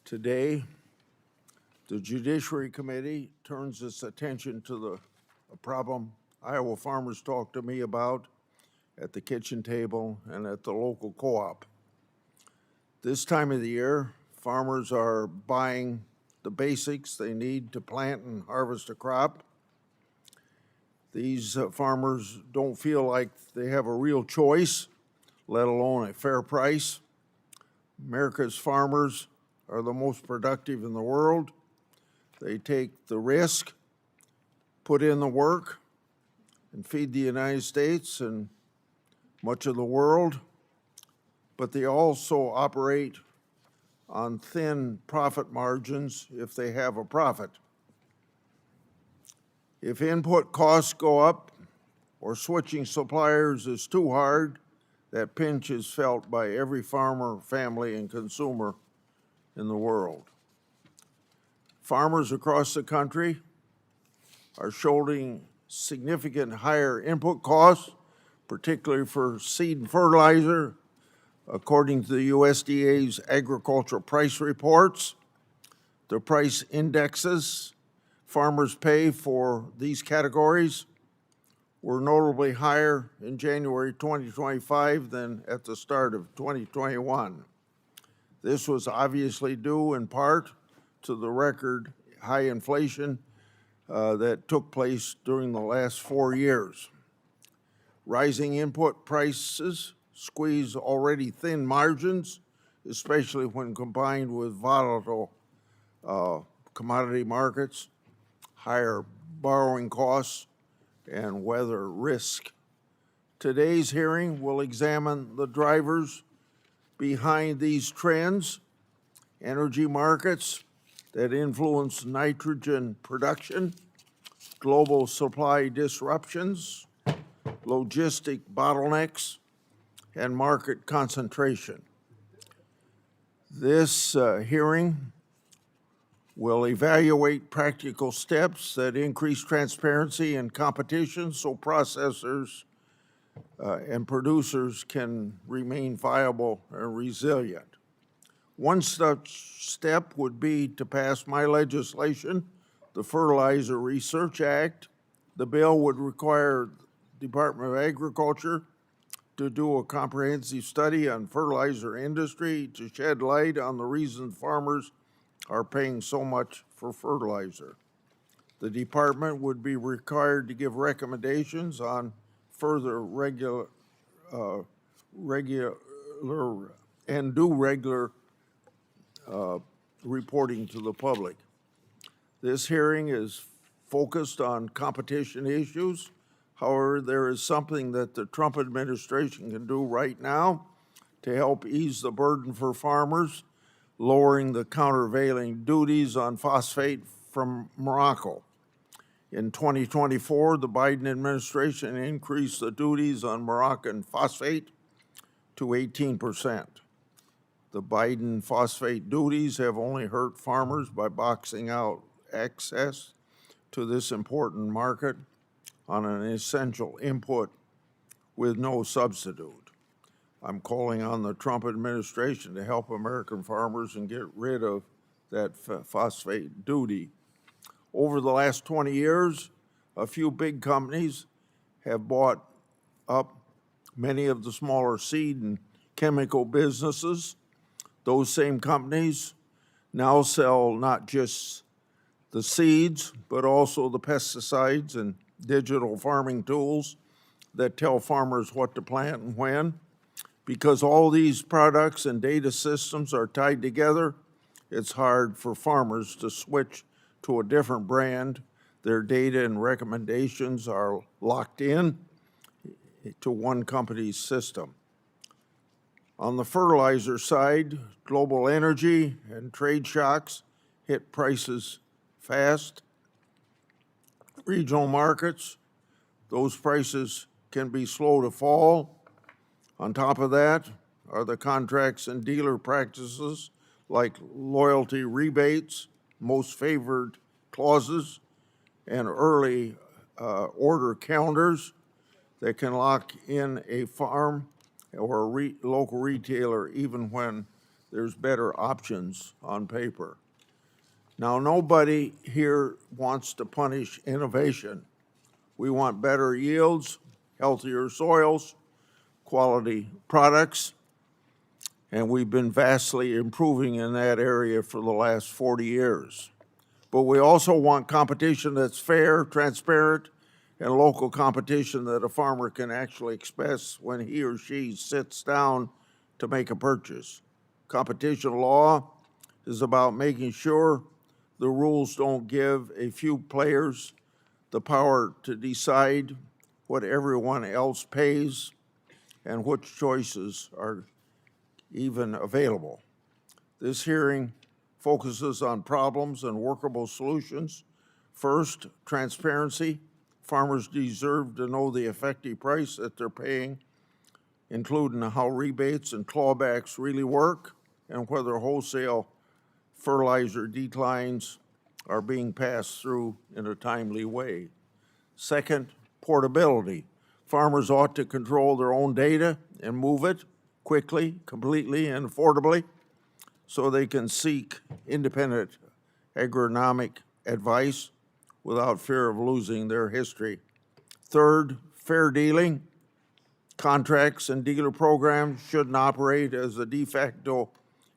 Today, the Judiciary Committee turns its attention to a problem Iowa farmers talk to me about at the kitchen table and at the local co-op. This time of the year, farmers are buying the basics they need to plant and harvest a crop. These farmers don't feel like they have a real choice, let alone a fair price. America's farmers are the most productive in the world. They take the risk, put in the work, and feed the United States and much of the world, but they also operate on thin profit margins if they have a profit. If input costs go up or switching suppliers is too hard, that pinch is felt by every farmer, family, and consumer in the world. Farmers across the country are shouldering significant higher input costs, particularly for seed and fertilizer. According to the USDA's agricultural price reports, the price indexes farmers pay for these categories were notably higher in January 2025 than at the start of 2021. This was obviously due in part to the record high inflation that took place during the last 4 years. Rising input prices squeeze already thin margins, especially when combined with volatile commodity markets, higher borrowing costs, and weather risk. Today's hearing will examine the drivers behind these trends, energy markets that influence nitrogen production, global supply disruptions, logistic bottlenecks, and market concentration. This hearing will evaluate practical steps that increase transparency and competition so processors and producers can remain viable and resilient. One such step would be to pass my legislation, the Fertilizer Research Act. The bill would require the Department of Agriculture to do a comprehensive study on fertilizer industry to shed light on the reason farmers are paying so much for fertilizer. The department would be required to give recommendations on further regular reporting to the public. This hearing is focused on competition issues. However, there is something that the Trump administration can do right now to help ease the burden for farmers, lowering the countervailing duties on phosphate from Morocco. In 2024, the Biden administration increased the duties on Moroccan phosphate to 18%. The Biden phosphate duties have only hurt farmers by boxing out access to this important market on an essential input with no substitute. I'm calling on the Trump administration to help American farmers and get rid of that phosphate duty. Over the last 20 years, a few big companies have bought up many of the smaller seed and chemical businesses. Those same companies now sell not just the seeds, but also the pesticides and digital farming tools that tell farmers what to plant and when. Because all these products and data systems are tied together, it's hard for farmers to switch to a different brand. Their data and recommendations are locked in to one company's system. On the fertilizer side, global energy and trade shocks hit prices fast. Regional markets, those prices can be slow to fall. On top of that are the contracts and dealer practices like loyalty rebates, most favored clauses, and early order calendars that can lock in a farm or a local retailer even when there's better options on paper. Now, nobody here wants to punish innovation. We want better yields, healthier soils, quality products, and we've been vastly improving in that area for the last 40 years. But we also want competition that's fair, transparent, and local competition that a farmer can actually express when he or she sits down to make a purchase. Competition law is about making sure the rules don't give a few players the power to decide what everyone else pays and which choices are even available. This hearing focuses on problems and workable solutions. First, transparency. Farmers deserve to know the effective price that they're paying, including how rebates and clawbacks really work and whether wholesale fertilizer declines are being passed through in a timely way. Second, portability. Farmers ought to control their own data and move it quickly, completely, and affordably so they can seek independent agronomic advice without fear of losing their history. Third, fair dealing. Contracts and dealer programs shouldn't operate as a de facto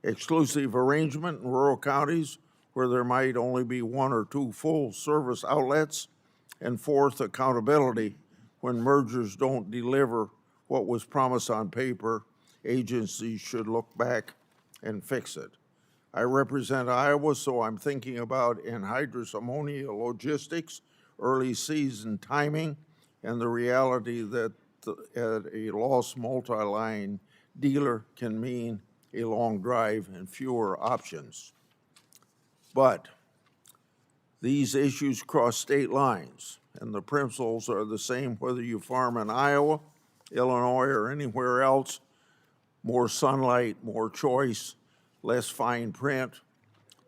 exclusive arrangement in rural counties where there might only be one or two full service outlets. And fourth, accountability. When mergers don't deliver what was promised on paper, agencies should look back and fix it. I represent Iowa, so I'm thinking about anhydrous ammonia logistics, early season timing, and the reality that a lost multi-line dealer can mean a long drive and fewer options. But these issues cross state lines, and the principles are the same whether you farm in Iowa, Illinois, or anywhere else. More sunlight, more choice, less fine print,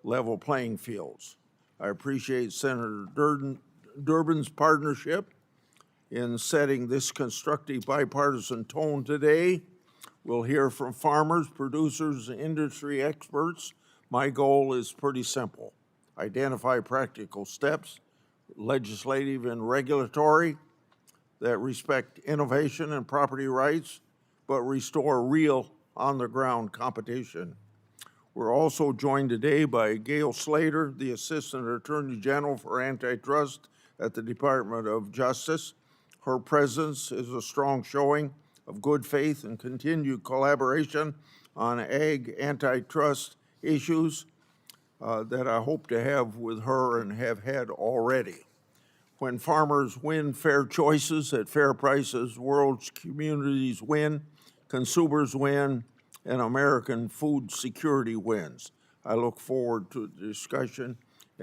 level playing fields. I appreciate Senator Durbin's partnership in setting this constructive bipartisan tone today. We'll hear from farmers, producers, and industry experts. My goal is pretty simple. Identify practical steps, legislative and regulatory, that respect innovation and property rights, but restore real on-the-ground competition. We're also joined today by Gail Slater, the Assistant Attorney General for Antitrust at the Department of Justice. Her presence is a strong showing of good faith and continued collaboration on ag antitrust issues that I hope to have with her and have had already. When farmers win fair choices at fair prices, world's communities win, consumers win, and American food security wins. I look forward to the discussion